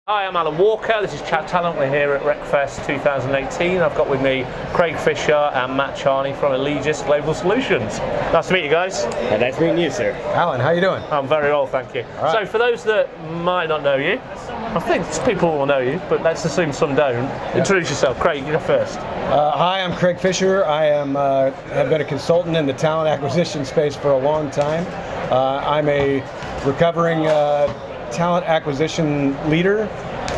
Hi, I'm Alan Walker. This is ChatTalent. We're here at RecFest 2018. I've got with me Craig Fisher and Matt Charney from Allegis Global Solutions. Nice to meet you guys. Nice meeting you, sir. Alan, how you doing? I'm very well, thank you. Right. So for those that might not know you, I think people will know you, but let's assume some don't. Introduce yourself. Craig, you go first. Hi, I'm Craig Fisher. I have been a consultant in the talent acquisition space for a long time. I'm a recovering talent acquisition leader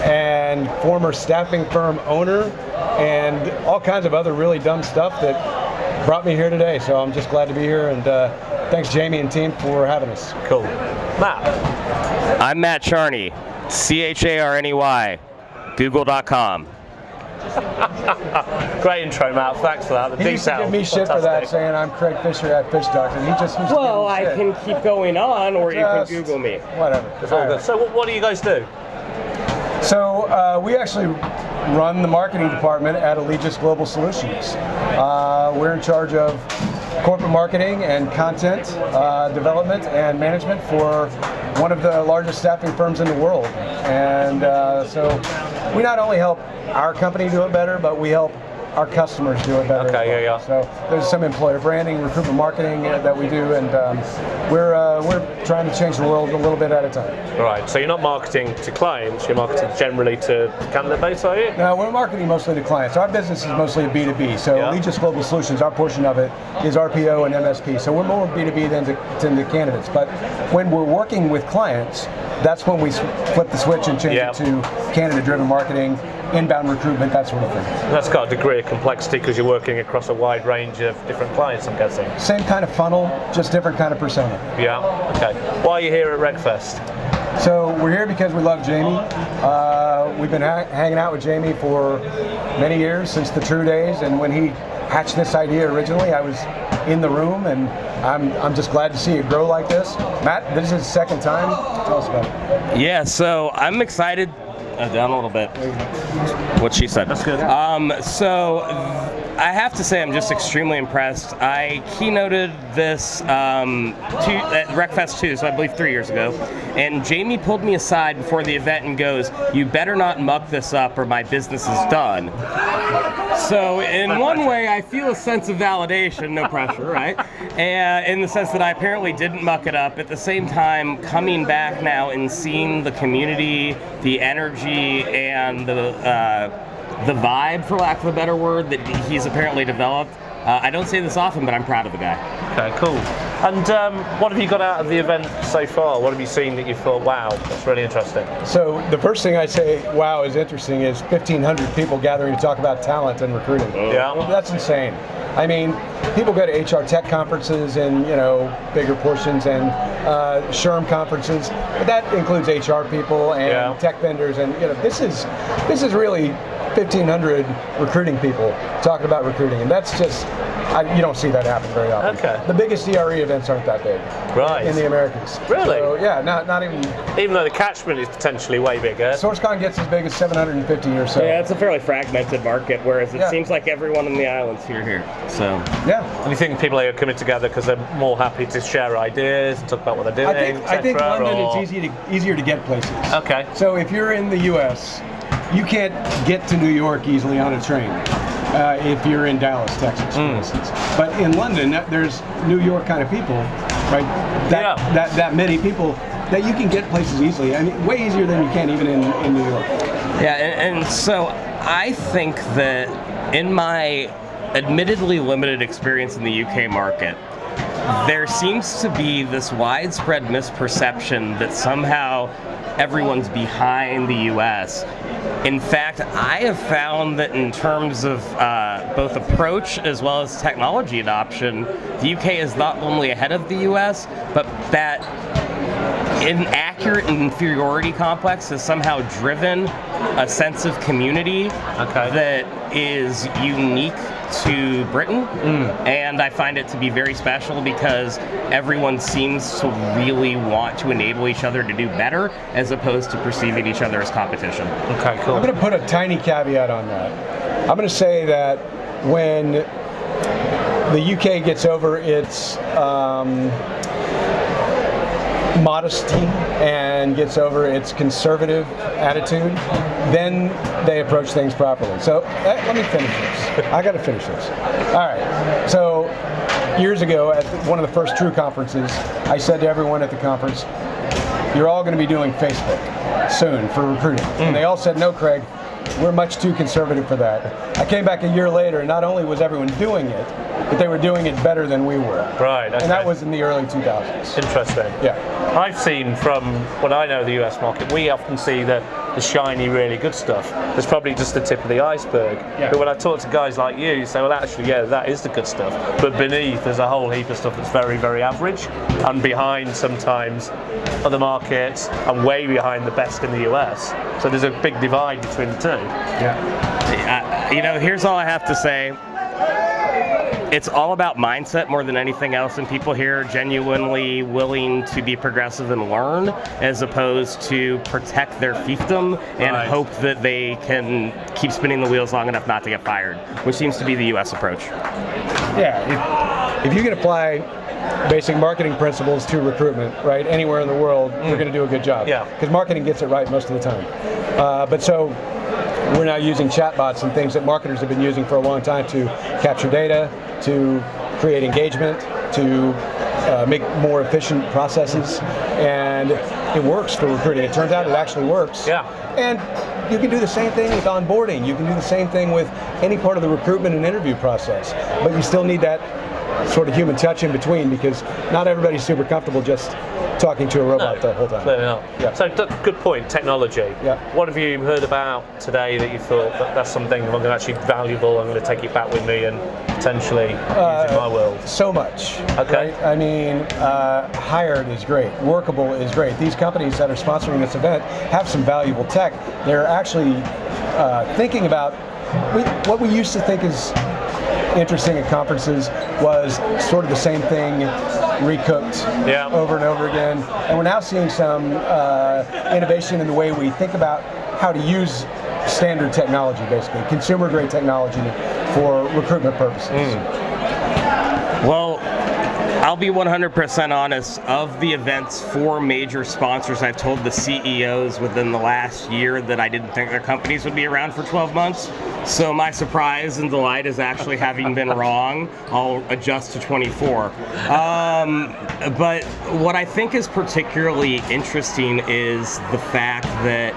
and former staffing firm owner and all kinds of other really dumb stuff that brought me here today. So I'm just glad to be here, and thanks Jamie and team for having us. Cool. Matt. I'm Matt Charney, Charney, google.com. Great intro, Matt. Thanks for that. The He used to give me shit for that, saying I'm Craig Fisher at Fish Docs, and he just used to Well, give me I shit. can keep going on, or you can Google me. Whatever. It's all good. So what do you guys do? So we actually run the marketing department at Allegis Global Solutions. We're in charge of corporate marketing and content development and management for one of the largest staffing firms in the world. And so we not only help our company do it better, but we help our customers do it better. Okay, yeah. So there's some employer branding, recruitment marketing that we do, and we're trying to change the world a little bit at a time. Right, so you're not marketing to clients, you're marketing generally to candidate base, are you? No, we're marketing mostly to clients. Our business is mostly a B2B, so Allegis Global Solutions, our portion of it is RPO and MSP, so we're more B2B than to candidates. But when we're working with clients, that's when we flip the switch and change it to candidate-driven marketing, inbound recruitment, that sort of thing. That's got a degree of complexity because you're working across a wide range of different clients, I'm guessing. Same kind of funnel, just different kind of persona. Yeah, okay. Why are you here at RecFest? So we're here because we love Jamie. We've been hanging out with Jamie for many years, since the True days, and when he hatched this idea originally, I was in the room, and I'm just glad to see it grow like this. Matt, this is his second time. Tell us about it. Yeah, so I'm excited. Down a little bit. What she said. That's good. So I have to say I'm just extremely impressed. I keynoted this at RecFest 2, so I believe 3 years ago, and Jamie pulled me aside before the event and goes, "You better not muck this up or my business is done." So in one way, I feel a sense of validation, no pressure, right? And in the sense that I apparently didn't muck it up. At the same time, coming back now and seeing the community, the energy, and the vibe, for lack of a better word, that he's apparently developed. I don't say this often, but I'm proud of the guy. Okay, cool. And what have you got out of the event so far? What have you seen that you thought, wow, that's really interesting? So the first thing I say, wow, is interesting, is 1,500 people gathering to talk about talent and recruiting. Yeah. That's insane. I mean, people go to HR tech conferences and, bigger portions, and SHRM conferences, but that includes HR people and tech vendors, and this is really 1,500 recruiting people talking about recruiting, and that's just, you don't see that happen very often. Okay. The biggest DRE events aren't that big. Right. In the Americas. Really? So, yeah, not even. Even though the catchment is potentially way bigger. SourceCon gets as big as 750 or so. Yeah, it's a fairly fragmented market, whereas it seems like everyone in the island's here. So. Yeah. And you think people are coming together because they're more happy to share ideas and talk about what they're doing? I think London is easier to get places. Okay. So if you're in the U.S., you can't get to New York easily on a train. If you're in Dallas, Texas, for instance. But in London, there's New York kind of people, right? That many people that you can get places easily. I mean, way easier than you can even in New York. Yeah, and so I think that in my admittedly limited experience in the UK market, there seems to be this widespread misperception that somehow everyone's behind the US. In fact, I have found that in terms of both approach as well as technology adoption, the UK is not only ahead of the US, but that inaccurate inferiority complex has somehow driven a sense of community that is unique to Britain, and I find it to be very special because everyone seems to really want to enable each other to do better as opposed to perceiving each other as competition. Okay, cool. I'm going to put a tiny caveat on that. I'm going to say that when the UK gets over its modesty and gets over its conservative attitude, then they approach things properly. So let me finish this. I got to finish this. All right. So years ago, at one of the first True conferences, I said to everyone at the conference, "You're all going to be doing Facebook soon for recruiting." And they all said, "No, Craig, we're much too conservative for that." I came back a year later, and not only was everyone doing it, but they were doing it better than we were. Right. Okay. And that was in the early 2000s. Interesting. Yeah. I've seen from what I know of the US market, we often see the shiny, really good stuff. It's probably just the tip of the iceberg. Yeah. But when I talk to guys like you say, well, actually, yeah, that is the good stuff. But beneath, there's a whole heap of stuff that's very, very average, and behind sometimes other markets, and way behind the best in the US. So there's a big divide between the two. Yeah. You know, here's all I have to say. It's all about mindset more than anything else, and people here are genuinely willing to be progressive and learn, as opposed to protect their fiefdom and hope that they can keep spinning the wheels long enough not to get fired, which seems to be the U.S. approach. Yeah. If you can apply basic marketing principles to recruitment, right, anywhere in the world, you're going to do a good job. Yeah. Because marketing gets it right most of the time. But so we're now using chatbots and things that marketers have been using for a long time to capture data, to create engagement, to make more efficient processes, and it works for recruiting. It turns out it actually works. Yeah. And you can do the same thing with onboarding. You can do the same thing with any part of the recruitment and interview process, but you still need that sort of human touch in between, because not everybody's super comfortable just talking to a robot the whole time. Clearly not. Yeah. So good point, technology. Yeah. What have you heard about today that you thought that's something I'm going to actually valuable, I'm going to take it back with me and potentially use in my world? So much. Okay. Right? I mean, Hired is great. Workable is great. These companies that are sponsoring this event have some valuable tech. They're actually thinking about what we used to think is interesting at conferences was sort of the same thing recooked over and over again. And we're now seeing some innovation in the way we think about how to use standard technology, basically, consumer-grade technology for recruitment purposes. Well, I'll be 100% honest. Of the event's 4 major sponsors, I've told the CEOs within the last year that I didn't think their companies would be around for 12 months. So my surprise and delight is actually having been wrong. I'll adjust to 24. But what I think is particularly interesting is the fact that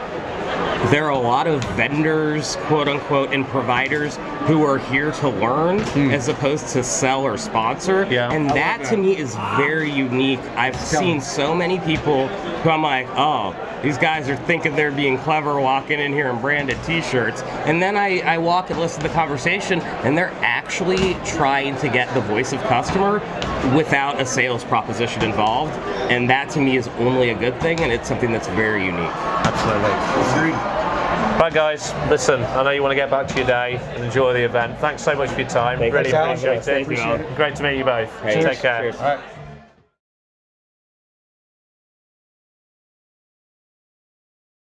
there are a lot of vendors, quote unquote, and providers who are here to learn as opposed to sell or sponsor. Yeah. And that to me is very unique. I've seen so many people who I'm like, oh, these guys are thinking they're being clever walking in here in branded t-shirts. And then I walk and listen to the conversation, and they're actually trying to get the voice of customer without a sales proposition involved. And that to me is only a good thing, and it's something that's very unique. Absolutely. Right, guys, listen, I know you want to get back to your day and enjoy the event. Thanks so much for your time. Really appreciate it. Appreciate it. Great to meet you both. Cheers. Take care. All right.